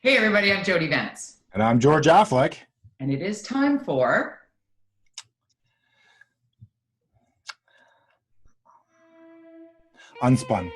Hey everybody, I'm Jody Vance. And I'm George Affleck. And it is time for UnSpun.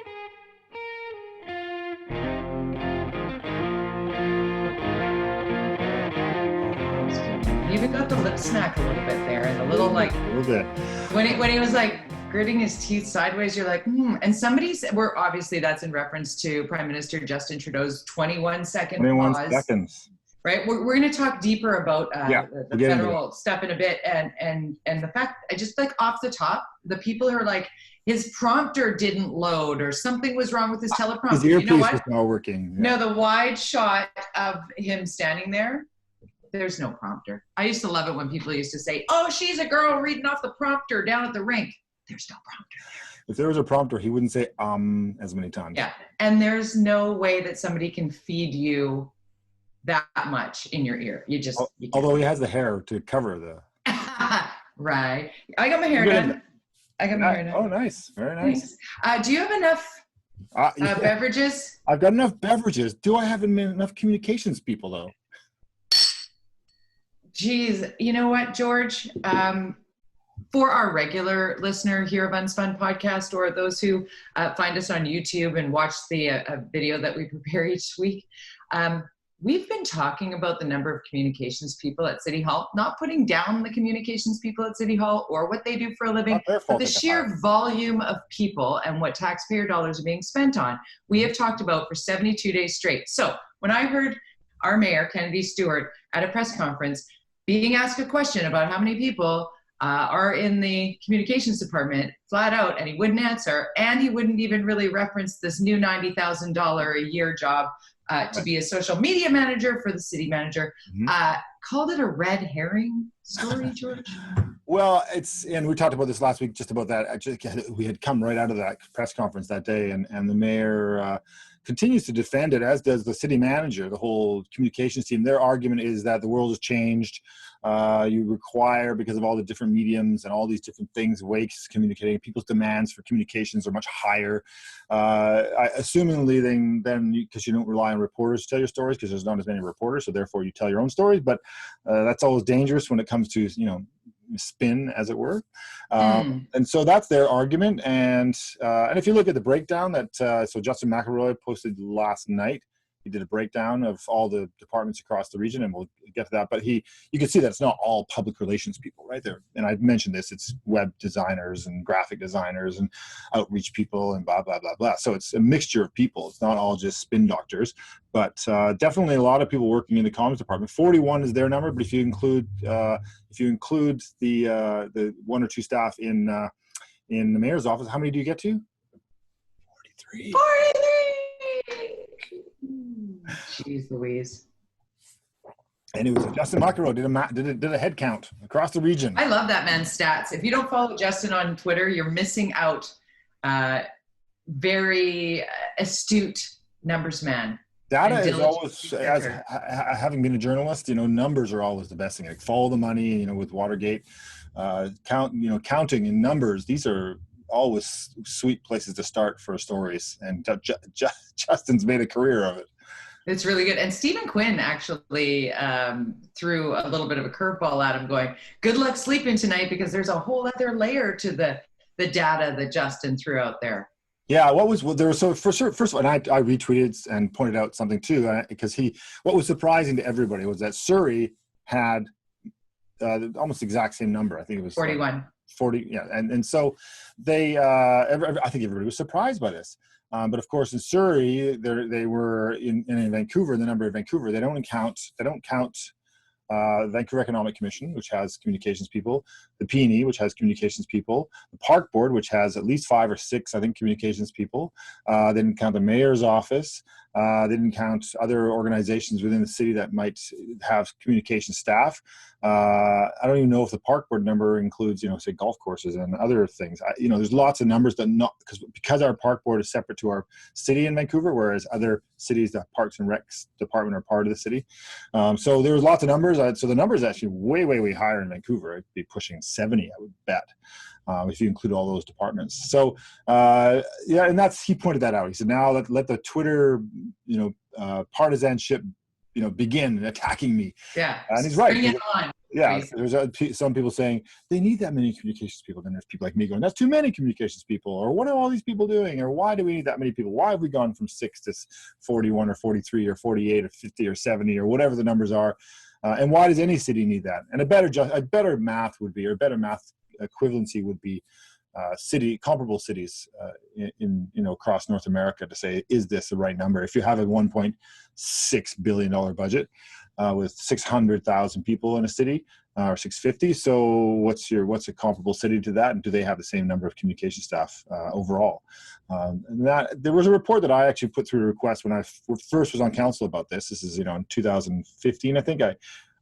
You even got the lip smack a little bit there, and the little like a little bit when he was like gritting his teeth sideways. You're like, And somebody said, we're obviously that's in reference to Prime Minister Justin Trudeau's 21-second 21 pause. seconds. Right, we're going to talk deeper about the we'll federal stuff in a bit, and the fact, I just like off the top, the people who are like, his prompter didn't load or something was wrong with his teleprompter. His earpiece was not working. No, the wide shot of him standing there, there's no prompter. I used to love it when people used to say, "Oh, she's a girl reading off the prompter down at the rink." There's no prompter there. If there was a prompter, he wouldn't say as many times. Yeah, and there's no way that somebody can feed you that much in your ear. You although he has the hair to cover the right. I got my hair done. Oh, nice. Very nice. Do you have enough beverages? I've got enough beverages. Do I have enough communications people though? Geez, you know what, George? For our regular listener here of UnSpun podcast, or those who find us on YouTube and watch the video that we prepare each week, we've been talking about the number of communications people at City Hall, not putting down the communications people at City Hall or what they do for a living, but the sheer volume of people and what taxpayer dollars are being spent on. We have talked about for 72 days straight. So when I heard our mayor, Kennedy Stewart, at a press conference being asked a question about how many people are in the communications department, flat out, and he wouldn't answer, and he wouldn't even really reference this new $90,000 a year job to be a social media manager for the city manager. Called it a red herring story, George? Well, and we talked about this last week, just about that. We had come right out of that press conference that day, and the mayor continues to defend it, as does the city manager, the whole communications team. Their argument is that the world has changed. You require, because of all the different mediums and all these different things, ways communicating, people's demands for communications are much higher. Assumingly, then because you don't rely on reporters to tell your stories, because there's not as many reporters, so therefore you tell your own stories. But that's always dangerous when it comes to, spin, as it were. And so that's their argument. And if you look at the breakdown that so Justin McElroy posted last night, he did a breakdown of all the departments across the region, and we'll get to that. But you can see that it's not all public relations people right there. And I mentioned this, it's web designers and graphic designers and outreach people and blah, blah, blah, blah. So it's a mixture of people. It's not all just spin doctors, but definitely a lot of people working in the comms department. 41 is their number, but if you include the one or two staff in the mayor's office, how many do you get to? 43. 43! Jeez Louise. And it was Justin McElroy did a head count across the region. I love that man's stats. If you don't follow Justin on Twitter, you're missing out. Very astute numbers man. Data is always, as having been a journalist, numbers are always the best thing. Like follow the money, with Watergate, counting in numbers. These are always sweet places to start for stories, and Justin's made a career of it. It's really good. And Stephen Quinn actually threw a little bit of a curveball at him, going, "Good luck sleeping tonight, because there's a whole other layer to the data that Justin threw out there." Yeah, there was, so first of all, and I retweeted and pointed out something too, because what was surprising to everybody was that Surrey had almost the exact same number. I think it was 41. 40, yeah, and so they, I think everybody was surprised by this. But of course, in Surrey, they were in Vancouver. The number of Vancouver, they don't count Vancouver Economic Commission, which has communications people, the P&E, which has communications people, the Park Board, which has at least 5 or 6, I think, communications people. They didn't count the mayor's office. They didn't count other organizations within the city that might have communication staff. I don't even know if the Park Board number includes, say, golf courses and other things. There's lots of numbers that because our Park Board is separate to our city in Vancouver, whereas other cities, the Parks and Recs department, are part of the city. So there was lots of numbers. So the number is actually way, way, way higher in Vancouver. It'd be pushing 70, I would bet, if you include all those departments. So and he pointed that out. He said, now let the Twitter, partisanship begin attacking me. Yeah. And he's right. Bring it on. Yeah, Basically. there's some people saying they need that many communications people. Then there's people like me going, that's too many communications people. Or what are all these people doing? Or why do we need that many people? Why have we gone from 6 to 41 or 43 or 48 or 50 or 70 or whatever the numbers are? And why does any city need that? And a better math would be, or better math equivalency would be comparable cities in across North America to say, is this the right number? If you have a $1.6 billion budget with 600,000 people in a city, or 650, so what's a comparable city to that, and do they have the same number of communication staff overall? And that there was a report that I actually put through a request when I first was on council about this. This is in 2015, I think.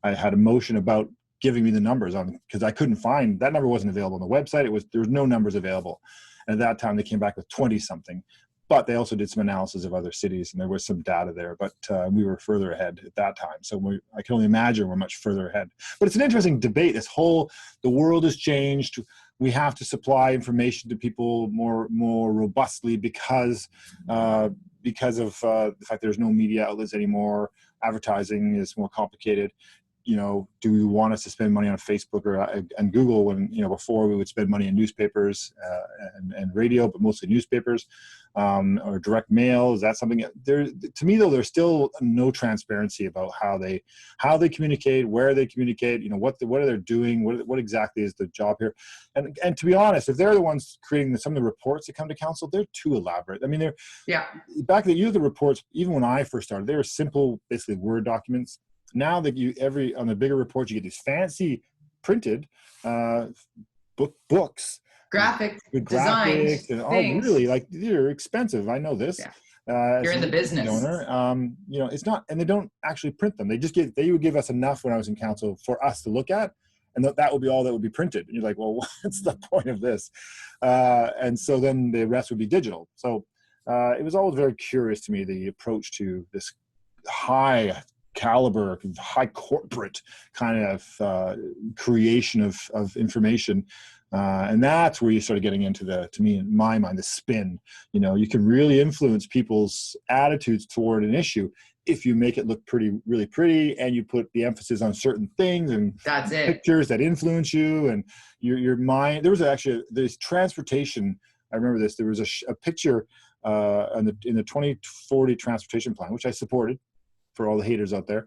I had a motion about giving me the numbers on, because I couldn't find that number. Wasn't available on the website. There was no numbers available, and at that time they came back with 20 something. But they also did some analysis of other cities, and there was some data there. But we were further ahead at that time. So I can only imagine we're much further ahead. But it's an interesting debate. The world has changed. We have to supply information to people more robustly because of the fact there's no media outlets anymore. Advertising is more complicated. Do we want us to spend money on Facebook and Google when, before we would spend money in newspapers and radio, but mostly newspapers, or direct mail? Is that something to me, though, there's still no transparency about how they communicate, where they communicate, what are they doing? What exactly is the job here? And to be honest, if they're the ones creating some of the reports that come to council, they're too elaborate. I mean, back then, the reports, even when I first started, they were simple, basically Word documents. Now that on the bigger reports, you get these fancy printed books, graphic with graphics and things. Really, like, they're expensive. I know this. Yeah. You're in the business. Owner, it's not, and they don't actually print them. They would give us enough when I was in council for us to look at, and that would be all that would be printed. And you're like, well, what's the point of this? And so then the rest would be digital. So it was always very curious to me, the approach to this high caliber, high corporate kind of creation of information, and that's where you started getting into to me, in my mind, the spin. You can really influence people's attitudes toward an issue if you make it look really pretty, and you put the emphasis on certain things and that's it. Pictures that influence you and your mind. There was actually this transportation. I remember this. There was a picture in the 2040 transportation plan, which I supported, for all the haters out there,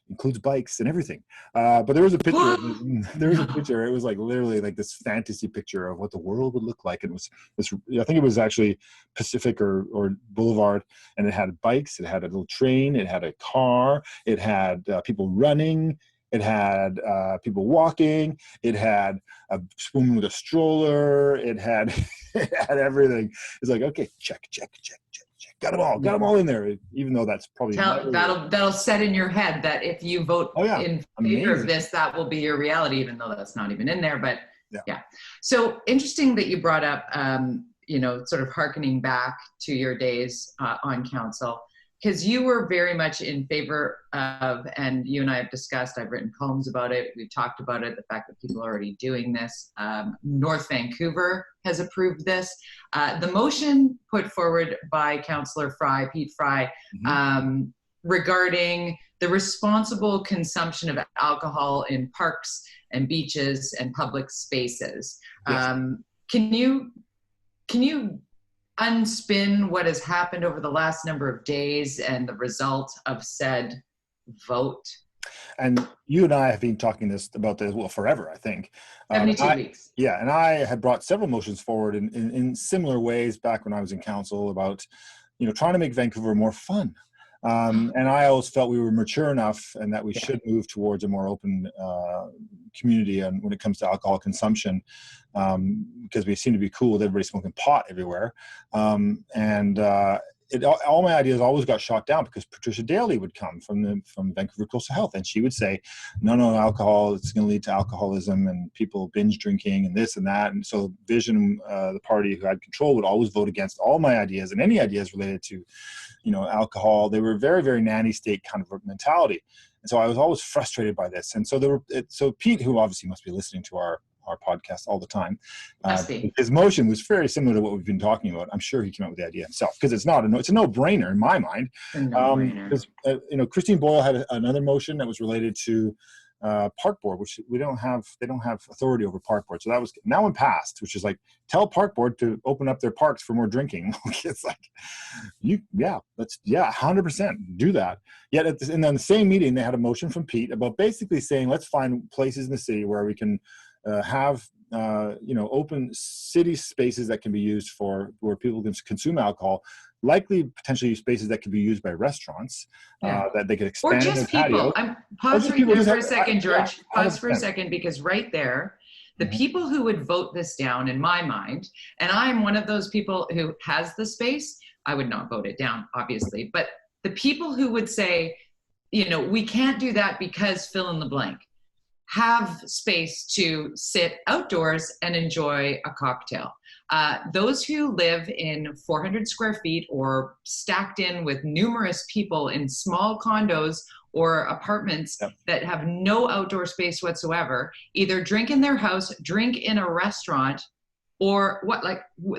includes bikes and everything. But there was a picture. It was like literally like this fantasy picture of what the world would look like. And it was this. I think it was actually Pacific or Boulevard, and it had bikes. It had a little train. It had a car. It had people running. It had people walking. It had a woman with a stroller. It had everything. It's like, okay, check. Got them all in there. Even though that's probably that'll set in your head that if you vote in favor of this, that will be your reality, even though that's not even in there. But yeah. So interesting that you brought up, sort of hearkening back to your days on council, because you were very much in favor of, and you and I have discussed, I've written poems about it, we've talked about it, the fact that people are already doing this. North Vancouver has approved this. The motion put forward by Councillor Pete Fry, regarding the responsible consumption of alcohol in parks and beaches and public spaces. Yes. Can you unspin what has happened over the last number of days and the result of said vote? And you and I have been talking about this, forever, I think. 72 weeks. Yeah, and I had brought several motions forward in similar ways back when I was in council about, trying to make Vancouver more fun. And I always felt we were mature enough and that we should move towards a more open community and when it comes to alcohol consumption, because we seem to be cool with everybody smoking pot everywhere. All my ideas always got shot down because Patricia Daly would come from Vancouver Coastal Health, and she would say, no, alcohol, it's going to lead to alcoholism and people binge drinking and this and that. And so Vision, the party who had control, would always vote against all my ideas and any ideas related to, alcohol. They were very, very nanny state kind of mentality. And so I was always frustrated by this. And so so Pete, who obviously must be listening to our our podcast all the time. Must be. His motion was very similar to what we've been talking about. I'm sure he came up with the idea himself, because it's a no-brainer in my mind. A no-brainer. Christine Boyle had another motion that was related to park board, which they don't have authority over park board. So that was now in passed, which is like, tell park board to open up their parks for more drinking. It's like, 100% do that. Yet and then the same meeting, they had a motion from Pete about basically saying, let's find places in the city where we can have open city spaces that can be used for where people can consume alcohol, likely potentially spaces that could be used by restaurants, that they could expand. Or just people. Pause right there for a second, George. Pause for a second, because right there, the people who would vote this down, in my mind, and I'm one of those people who has the space, I would not vote it down, obviously, but the people who would say, we can't do that because fill in the blank, have space to sit outdoors and enjoy a cocktail. Those who live in 400 square feet or stacked in with numerous people in small condos or apartments that have no outdoor space whatsoever, either drink in their house, drink in a restaurant, or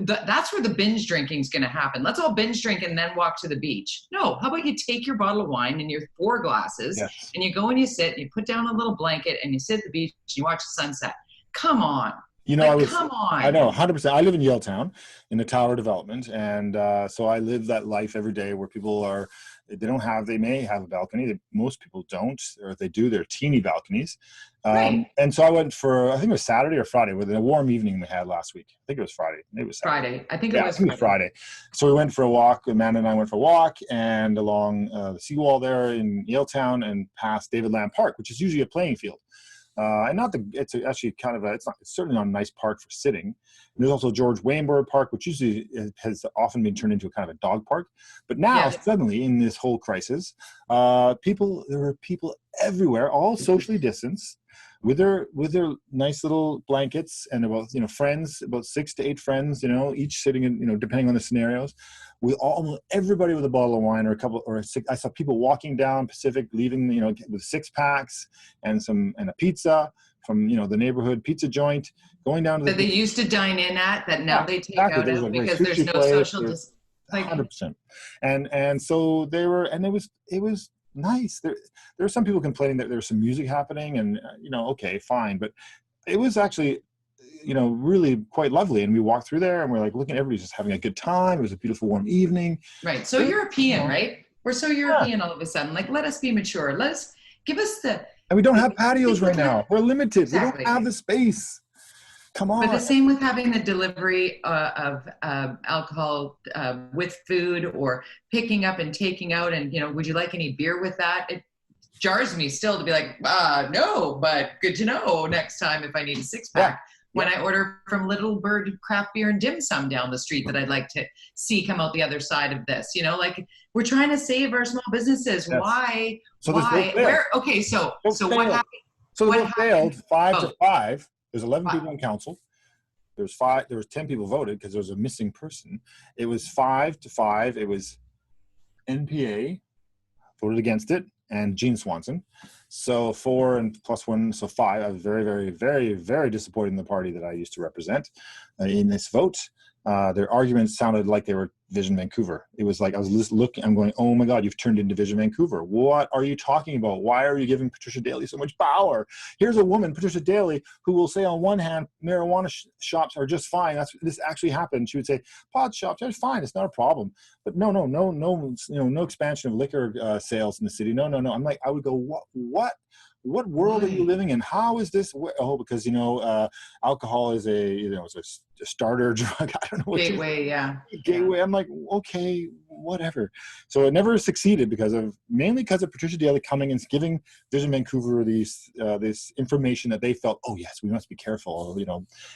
that's where the binge drinking is going to happen. Let's all binge drink and then walk to the beach. No, how about you take your bottle of wine and your 4 glasses and you go and you sit and you put down a little blanket and you sit at the beach and you watch the sunset. Come on. Come on. I know, 100%. I live in Yaletown in the Tower development. And so I live that life every day where people they may have a balcony. Most people don't, or if they do, they're teeny balconies. Right. And so I went for, I think it was Saturday or Friday, with a warm evening we had last week. I think it was Friday. Maybe it was Saturday. Friday. I think it was Friday. So we went for a walk. Amanda and I went for a walk and along the seawall there in Yaletown and past David Lamb Park, which is usually a playing field. It's certainly not a nice park for sitting. And there's also George Wayneberg Park, which usually has often been turned into a kind of a dog park. But now suddenly in this whole crisis, there were people everywhere, all socially distanced, with their nice little blankets and about friends, about 6 to 8 friends, each sitting in depending on the scenarios, with almost everybody with a bottle of wine or a couple or 6. I saw people walking down Pacific, leaving with 6-packs and a pizza from the neighborhood pizza joint, going down to that they used to dine in at, that now they take out because there's no social distance. 100%. And so they were, and it was nice. There were some people complaining that there was some music happening, and okay, fine, but it was actually really quite lovely. And we walked through there and we're like looking, everybody's just having a good time. It was a beautiful warm evening. Right. So European, right? We're so European all of a sudden. Like, let us be mature. Give us the. And we don't have patios right now. We're limited. Exactly. We don't have the space. Come on. But the same with having the delivery of alcohol with food, or picking up and taking out, and would you like any beer with that? It jars me still to be like, no, but good to know next time if I need a 6-pack. When I order from Little Bird Craft Beer and Dim Sum down the street that I'd like to see come out the other side of this, we're trying to save our small businesses. Yes. Why? So why? Where? Okay, so what happened? So the vote failed 5-5. There's 11 people on council. There was 10 people voted because there was a missing person. It was 5-5. It was NPA voted against it, and Gene Swanson. So 4 and plus 1, so 5. I was very, very, very, very disappointed in the party that I used to represent in this vote. Their arguments sounded like they were Vision Vancouver. It was like I was just looking, I'm going, oh my God, you've turned into Vision Vancouver. What are you talking about? Why are you giving Patricia Daly so much power? Here's a woman, Patricia Daly, who will say on one hand, marijuana shops are just fine. This actually happened. She would say, pod shops are fine. It's not a problem. But no expansion of liquor sales in the city. No. I'm like, I would go, what world are you living in? How is this? Oh, because alcohol is it's a starter drug. I don't know what gateway. Gateway. I'm like, okay, whatever. So it never succeeded mainly because of Patricia Daly coming and giving Vision Vancouver this information that they felt, oh yes, we must be careful,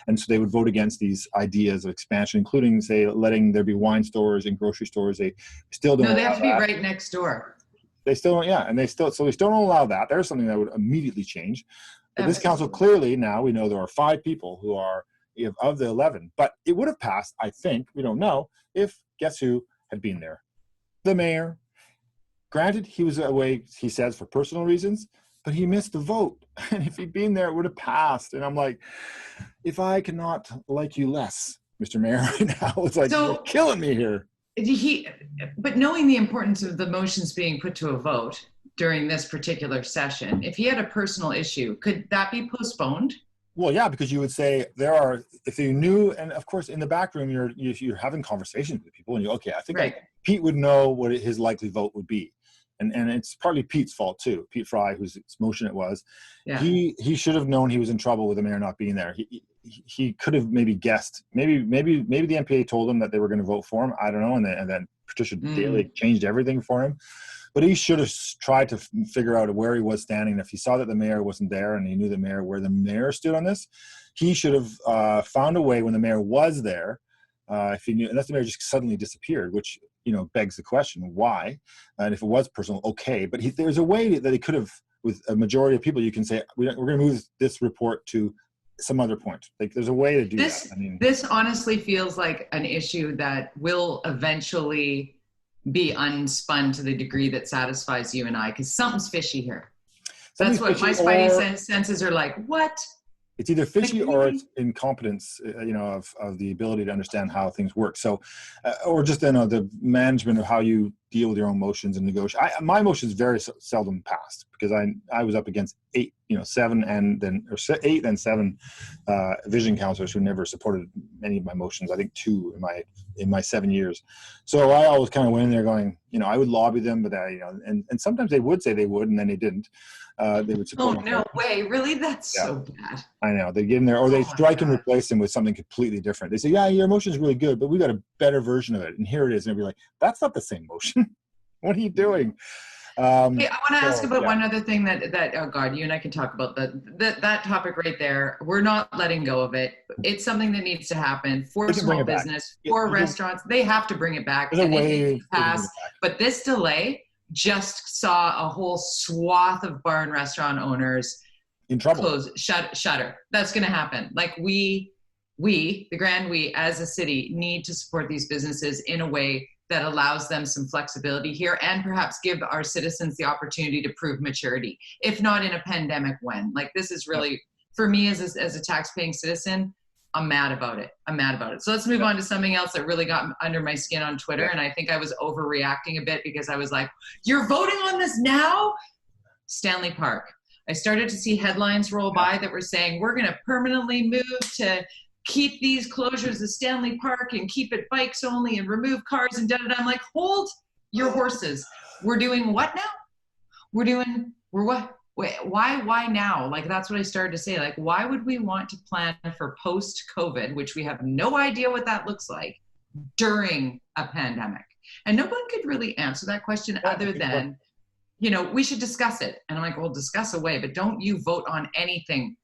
and so they would vote against these ideas of expansion, including say letting there be wine stores and grocery stores. They still don't. No, they have to be right next door. They still, and they still don't allow that. There's something that would immediately change. But this council, clearly now we know there are 5 people who are of the 11, but it would have passed, I think, we don't know, if guess who had been there? The mayor. Granted, he was away, he says, for personal reasons, but he missed the vote. And if he'd been there, it would have passed. And I'm like, if I cannot like you less, Mr. Mayor, right now, it's like, you're killing me here. But knowing the importance of the motions being put to a vote during this particular session, if he had a personal issue, could that be postponed? Well, yeah, because you would say if you knew, and of course in the back room, you're having conversations with people, and I think Pete would know what his likely vote would be. And it's partly Pete's fault too. Pete Fry, whose motion it was, he should have known he was in trouble with the mayor not being there. He could have maybe guessed. Maybe the MPA told him that they were going to vote for him. I don't know. And then Patricia Daly changed everything for him. But he should have tried to figure out where he was standing. If he saw that the mayor wasn't there and he knew where the mayor stood on this, he should have found a way when the mayor was there. If he knew, unless the mayor just suddenly disappeared, which begs the question why. And if it was personal, okay. But there's a way that he could have, with a majority of people, you can say we're going to move this report to some other point. Like there's a way to do that. I mean, this honestly feels like an issue that will eventually be unspun to the degree that satisfies you and I, because something's fishy here. That's what my spidey senses are like. What? It's either fishy or it's incompetence, of the ability to understand how things work. So, or just the management of how you deal with your own motions and negotiate. My motions very seldom passed because I was up against 8 and 7 vision counselors who never supported any of my motions. I think 2 in my 7 years. So I always kind of went in there going, I would lobby them, but and sometimes they would say they would, and then they didn't. They would support. Oh, no way. Really? That's so bad. I know. They get in there, or they strike and replace them with something completely different. They say, yeah, your motion is really good, but we got a better version of it. And here it is. And they'll be like, that's not the same motion. What are you doing? Hey, I want to ask about one other thing that oh God, you and I can talk about that topic right there. We're not letting go of it. It's something that needs to happen for small business, for restaurants. They have to bring it back. And it pass. But this delay just saw a whole swath of bar and restaurant owners in trouble. Shutter. That's going to happen. Like we, the grand we as a city need to support these businesses in a way that allows them some flexibility here and perhaps give our citizens the opportunity to prove maturity. If not in a pandemic, when? Like this is really, for me as a tax-paying citizen, I'm mad about it. So let's move on to something else that really got under my skin on Twitter. And I think I was overreacting a bit because I was like, you're voting on this now? Stanley Park. I started to see headlines roll by that were saying, we're going to permanently move to keep these closures of Stanley Park and keep it bikes only and remove cars and da-da-da. I'm like, hold your horses. We're doing what now? We're what? Wait, why now? Like, that's what I started to say. Like, why would we want to plan for post-COVID, which we have no idea what that looks like, during a pandemic? And no one could really answer that question other than, we should discuss it. And I'm like, well, discuss away, but don't you vote on anything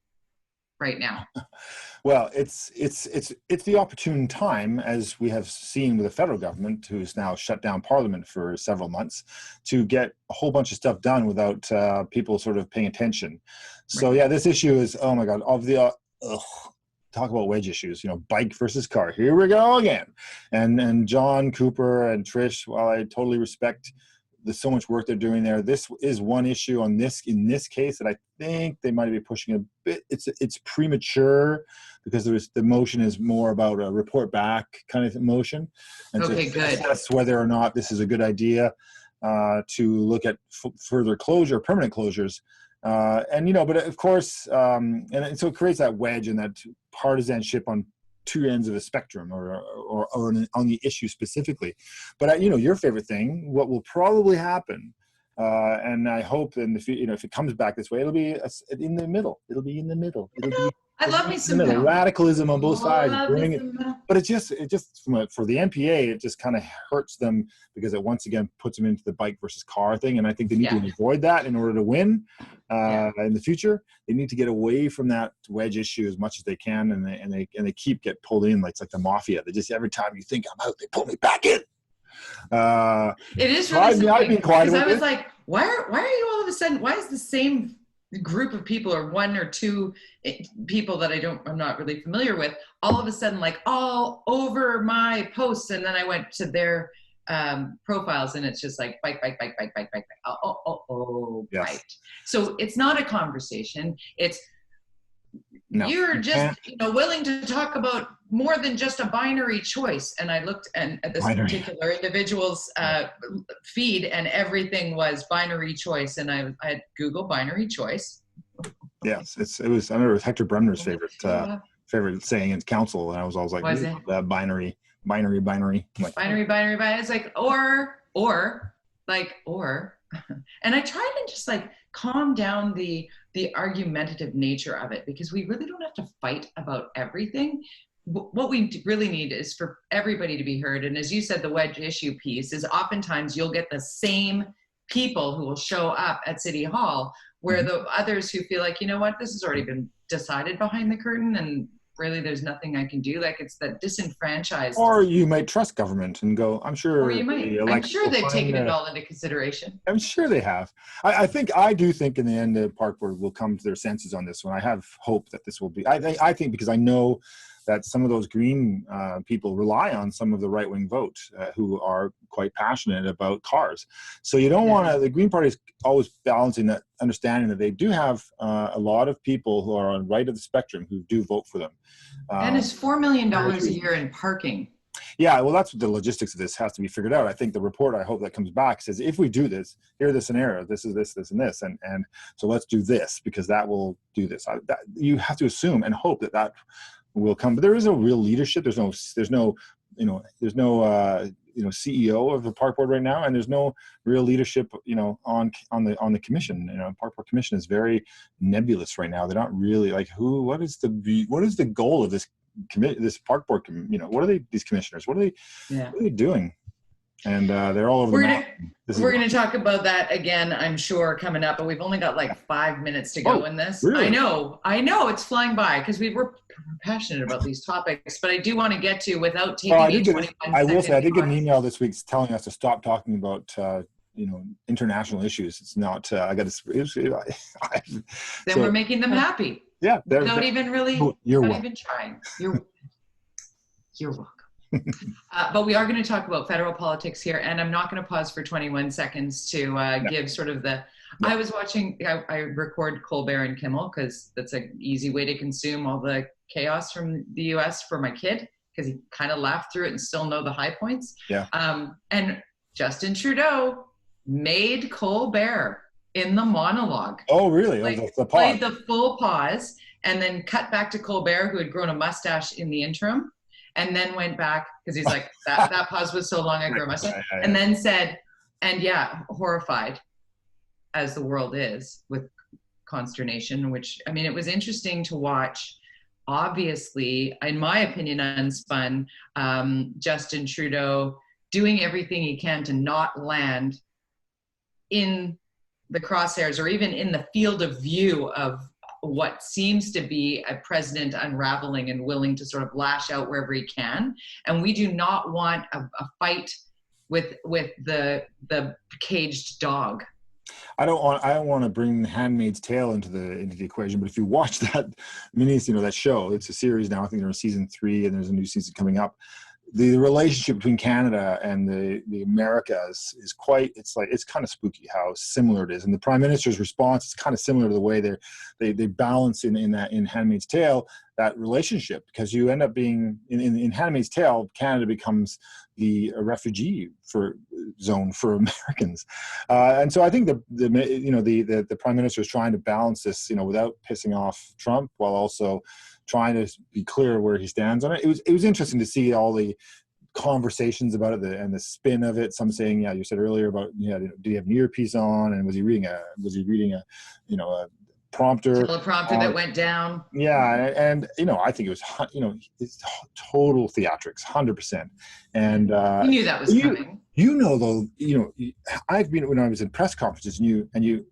right now. Well, it's the opportune time, as we have seen with the federal government, who's now shut down Parliament for several months, to get a whole bunch of stuff done without people sort of paying attention. So yeah, this issue is, oh my God, talk about wedge issues, bike versus car. Here we go again. And John Cooper and Trish, while I totally respect there's so much work they're doing there, this is one issue in this case that I think they might be pushing a bit. It's premature because the motion is more about a report back kind of motion, and okay, to assess whether or not this is a good idea to look at further permanent closures. But of course, and so it creates that wedge and that partisanship on two ends of a spectrum or on the issue specifically. But your favorite thing, what will probably happen, and I hope if it comes back this way, it'll be in the middle. It'll be in the middle. I love me some radicalism on both sides. But it just for the MPA, it just kind of hurts them because it once again puts them into the bike versus car thing, and I think they need to avoid that in order to win in the future. They need to get away from that wedge issue as much as they can, and they get pulled in like it's like the mafia. They just, every time you think I'm out, they pull me back in. It is really I've been quiet because I was like, why are you all of a sudden? Why is the same group of people or one or two people that I'm not really familiar with all of a sudden like all over my posts? And then I went to their profiles, and it's just like bike, bike, bike, bike, bike, bike, bike. Yes. Bike. So it's not a conversation. It's you're just willing to talk about more than just a binary choice. And I looked at this particular individual's feed, and everything was binary choice. And I had Google binary choice. Yes, it was. I remember it was Hector Bremner's favorite saying in council, and I was always like, binary. I'm like, binary. It's like or, and I tried to just like calm down the argumentative nature of it, because we really don't have to fight about everything. What we really need is for everybody to be heard. And as you said, the wedge issue piece is oftentimes you'll get the same people who will show up at City Hall, where the others who feel like, you know what, this has already been decided behind the curtain, and really there's nothing I can do. Like, it's that disenfranchised. Or you might trust government and go, I'm sure. Or you might. I'm sure they've taken it all into consideration. I'm sure they have. I do think in the end the park board will come to their senses on this one. I have hope that this will be. I think because I know that some of those green people rely on some of the right-wing vote who are quite passionate about cars. So you don't want to, the Green Party is always balancing that, understanding that they do have a lot of people who are on right of the spectrum who do vote for them. And it's $4 million a year in parking. Yeah, well, that's what the logistics of this has to be figured out. I think the report, I hope that comes back, says if we do this, here are the scenarios, this is this, this, and this, and so let's do this because that will do this. You have to assume and hope that will come, but there is no real leadership. There's no CEO of the park board right now, and there's no real leadership, on the commission. Park board commission is very nebulous right now. They're not really like what is the goal of this park board? What are they? These commissioners, what are they doing? And they're all over the map. We're going to talk about that again, I'm sure, coming up, but we've only got like 5 minutes to go in this. Really? I know it's flying by because we're passionate about these topics, but I do want to get to without taking I will say I did get an email this week telling us to stop talking about international issues. It's not then we're making them happy. Yeah, not even trying. You're welcome. But we are going to talk about federal politics here, and I'm not going to pause for 21 seconds to give sort of the. I was watching. I record Colbert and Kimmel because that's an easy way to consume all the chaos from the U.S. for my kid, because he kind of laughed through it and still know the high points. Yeah. And Justin Trudeau made Colbert in the monologue. Oh, really? Played the full pause and then cut back to Colbert, who had grown a mustache in the interim. And then went back because he's like, that pause was so long I grew a mustache. And then said, and horrified as the world is with consternation, which, I mean, it was interesting to watch. Obviously, in my opinion, UnSpun, Justin Trudeau doing everything he can to not land in the crosshairs or even in the field of view of what seems to be a president unraveling and willing to sort of lash out wherever he can. And we do not want a fight with the caged dog. I don't want to bring Handmaid's Tale into the equation, but if you watch that that show, it's a series now. I think they're in season 3 and there's a new season coming up. The relationship between Canada and the Americas is it's kind of spooky how similar it is. And the Prime Minister's response is kind of similar to the way they balance in Handmaid's Tale that relationship, because you end up being in Handmaid's Tale, Canada becomes the refugee zone for Americans, and so I think the Prime Minister is trying to balance this, without pissing off Trump, while also trying to be clear where he stands on it. It was interesting to see all the conversations about it and the spin of it. Some saying, you said earlier about, did he have an earpiece on, and was he reading a prompter? Teleprompter that went down. Yeah, and I think it was it's total theatrics, 100%. And you knew that was coming. I've been when I was in press conferences, and you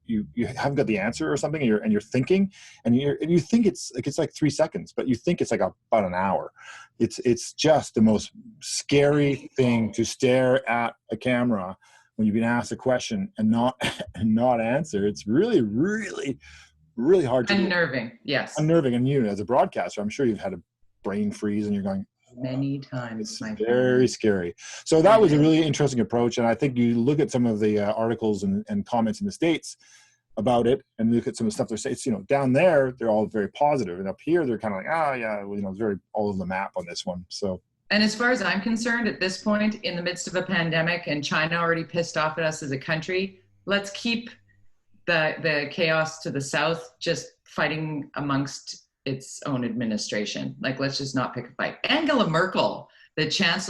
haven't got the answer or something, and you're thinking, and you think it's like 3 seconds, but you think it's like about an hour. It's just the most scary thing to stare at a camera when you've been asked a question and not answer. It's really, really, really hard to unnerving. Yes, unnerving. And as a broadcaster, I'm sure you've had a brain freeze, and you're going, many times. It's very scary. So that was a really interesting approach. And I think you look at some of the articles and comments in the States about it, and look at some of the stuff they're saying. It's, down there, they're all very positive. And up here, they're kind of like, it's very all over the map on this one. So. And as far as I'm concerned, at this point, in the midst of a pandemic and China already pissed off at us as a country, let's keep the chaos to the south just fighting amongst its own administration. Like, let's just not pick a fight. Angela Merkel, the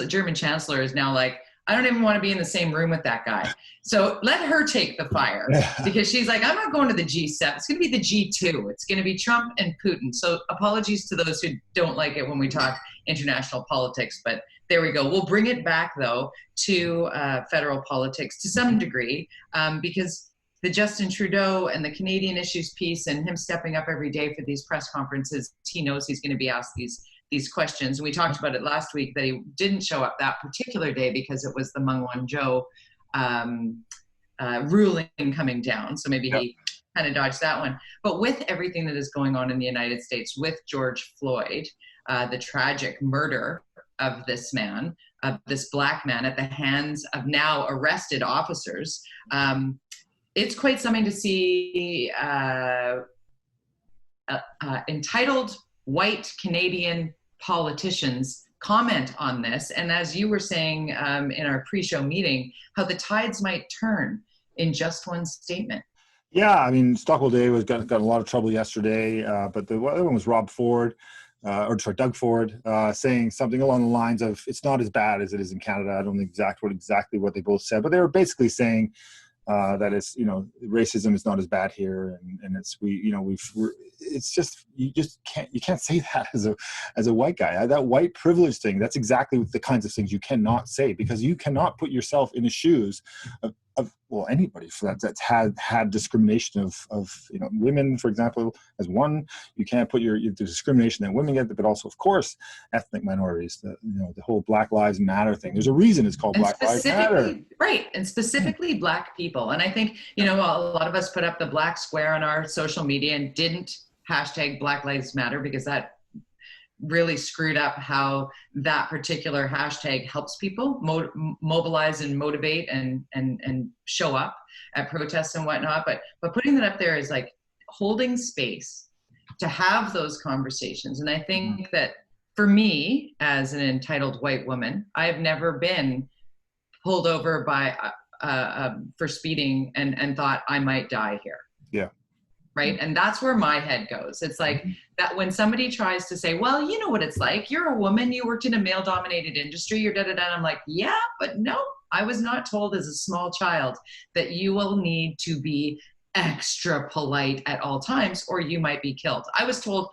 German chancellor, is now like, I don't even want to be in the same room with that guy. So let her take the fire, because she's like, I'm not going to the G7. It's going to be the G2. It's going to be Trump and Putin. So apologies to those who don't like it when we talk international politics, but there we go. We'll bring it back, though, to federal politics to some degree, because the Justin Trudeau and the Canadian issues piece and him stepping up every day for these press conferences, he knows he's going to be asked these questions. And we talked about it last week that he didn't show up that particular day because it was the Meng Wanzhou ruling coming down. So maybe he kind of dodged that one. But with everything that is going on in the United States with George Floyd, the tragic murder of this man, of this black man at the hands of now arrested officers, it's quite something to see entitled white Canadian politicians comment on this. And as you were saying in our pre-show meeting, how the tides might turn in just one statement. Yeah, I mean, Stockwell Day got in a lot of trouble yesterday, but the other one was Doug Ford, saying something along the lines of, it's not as bad as it is in Canada. I don't know exactly what they both said, but they were basically saying that it's, racism is not as bad here, and it's just you can't say that as a white guy. That white privilege thing, that's exactly the kinds of things you cannot say, because you cannot put yourself in the shoes of anybody for that's had discrimination of women, for example, as one. You can't put the discrimination that women get, but also, of course, ethnic minorities, the whole Black Lives Matter thing. There's a reason it's called Black Lives Matter. Right, and specifically Black people. And I think, a lot of us put up the black square on our social media and didn't hashtag Black Lives Matter, because that really screwed up how that particular hashtag helps people mobilize and motivate and show up at protests and whatnot. But putting that up there is like holding space to have those conversations. And I think that for me, as an entitled white woman, I've never been pulled over by for speeding and thought I might die here. Yeah. Right. And that's where my head goes. It's like that when somebody tries to say, well, you know what it's like. You're a woman. You worked in a male dominated industry. You're da-da-da. I'm like, yeah, but no, I was not told as a small child that you will need to be extra polite at all times or you might be killed. I was told,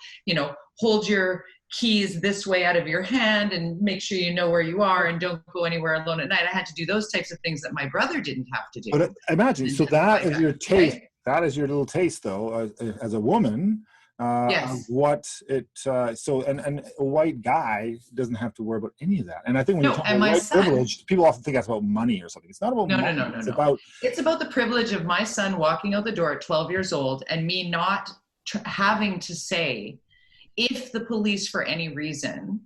hold your keys this way out of your hand and make sure you know where you are and don't go anywhere alone at night. I had to do those types of things that my brother didn't have to do. But imagine, so that is your taste. Right? That is your little taste, though, as a woman. Yes. Of what it and a white guy doesn't have to worry about any of that. And I think when you talk about white privilege, people often think that's about money or something. It's not about money. No. It's about the privilege of my son walking out the door at 12 years old and me not having to say, if the police for any reason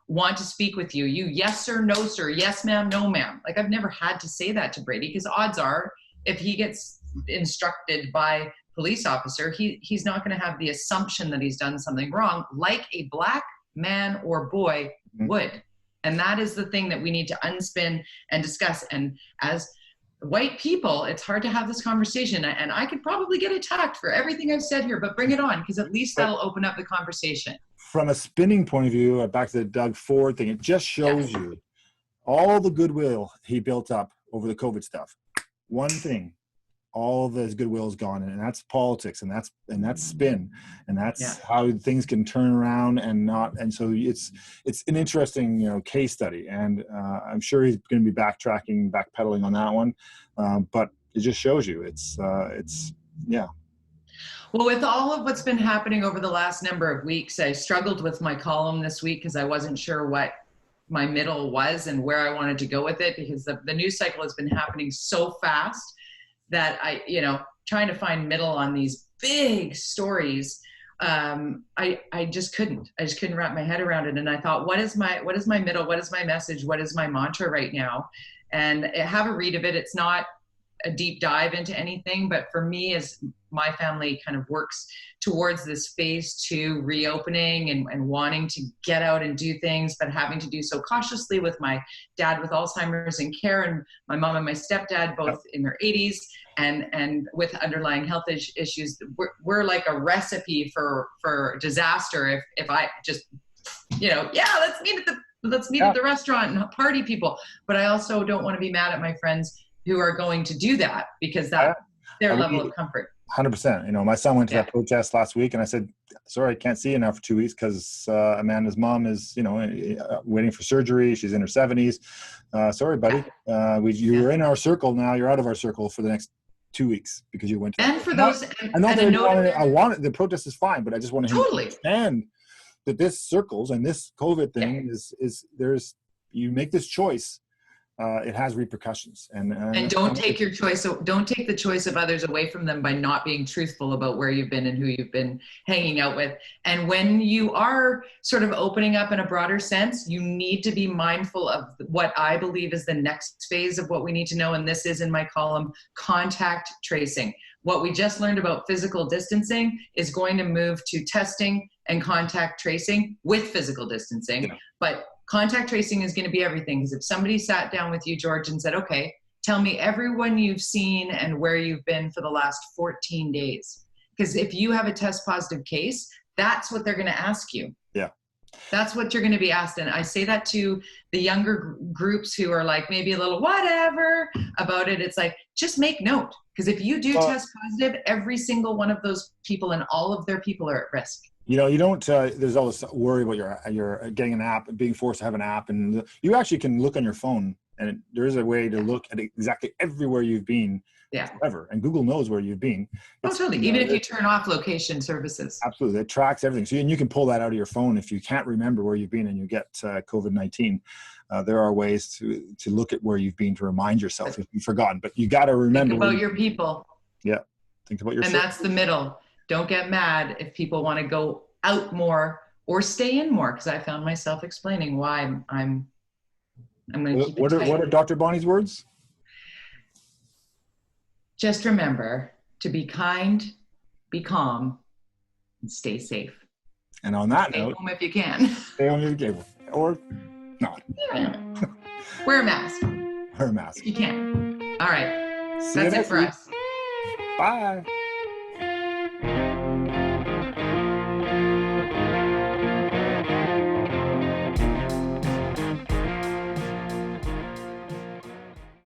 want to speak with you, yes sir, no sir, yes ma'am, no ma'am. Like, I've never had to say that to Brady, because odds are if he gets instructed by police officer, he's not going to have the assumption that he's done something wrong like a black man or boy would. And that is the thing that we need to unspin and discuss. And as white people, it's hard to have this conversation, and I could probably get attacked for everything I've said here, but bring it on, because at least that'll open up the conversation. From a spinning point of view, back to the Doug Ford thing, it just shows you all the goodwill he built up over the COVID stuff. One thing, all of his goodwill is gone, and that's politics, and that's spin, and that's how things can turn around and so it's an interesting case study, and I'm sure he's going to be backpedaling on that one, but it just shows you it's Well, with all of what's been happening over the last number of weeks, I struggled with my column this week because I wasn't sure what my middle was and where I wanted to go with it, because the news cycle has been happening so fast that trying to find middle on these big stories I just couldn't wrap my head around it. And I thought, what is my middle? What is my message? What is my mantra right now? And have a read of it. It's not a deep dive into anything, but for me, as my family kind of works towards this phase 2 reopening and wanting to get out and do things, but having to do so cautiously, with my dad with Alzheimer's in care, and my mom and my stepdad both in their 80s and with underlying health issues, we're like a recipe for disaster if I just, let's meet at the restaurant and party people. But I also don't want to be mad at my friends who are going to do that, because that's their level of comfort. 100%. My son went to that protest last week, and I said, sorry, I can't see you now for 2 weeks because Amanda's mom is, waiting for surgery. She's in her 70s. Sorry, buddy. You were in our circle. Now you're out of our circle for the next 2 weeks because you went to and for those. I want it. The protest is fine, but I just want to understand that this circles and this COVID thing is you make this choice. It has repercussions, and don't take the choice of others away from them by not being truthful about where you've been and who you've been hanging out with. And when you are sort of opening up in a broader sense, you need to be mindful of what I believe is the next phase of what we need to know. And this is in my column, contact tracing. What we just learned about physical distancing is going to move to testing and contact tracing with physical distancing. But contact tracing is going to be everything. Because if somebody sat down with you, George, and said, okay, tell me everyone you've seen and where you've been for the last 14 days. Because if you have a test positive case, that's what they're going to ask you. Yeah. That's what you're going to be asked. And I say that to the younger groups who are like maybe a little whatever about it. It's like, just make note. Because if you do test positive, every single one of those people and all of their people are at risk. You don't, there's all this worry about your getting an app, being forced to have an app. And you actually can look on your phone, and there is a way to look at exactly everywhere you've been forever. And Google knows where you've been. Totally. Even if you turn off location services. Absolutely. It tracks everything. So you can pull that out of your phone if you can't remember where you've been and you get COVID-19. There are ways to look at where you've been to remind yourself if you've forgotten. But you got to remember. Think about your people. Yeah. Think about yourself. And that's the middle. Don't get mad if people want to go out more or stay in more, because I found myself explaining why I'm going to keep it tight. What are Dr. Bonnie's words? Just remember to be kind, be calm, and stay safe. And on that note, stay home if you can. Stay home if you can, or not. Yeah. Wear a mask. Wear a mask if you can. All right. See That's it for us. Bye.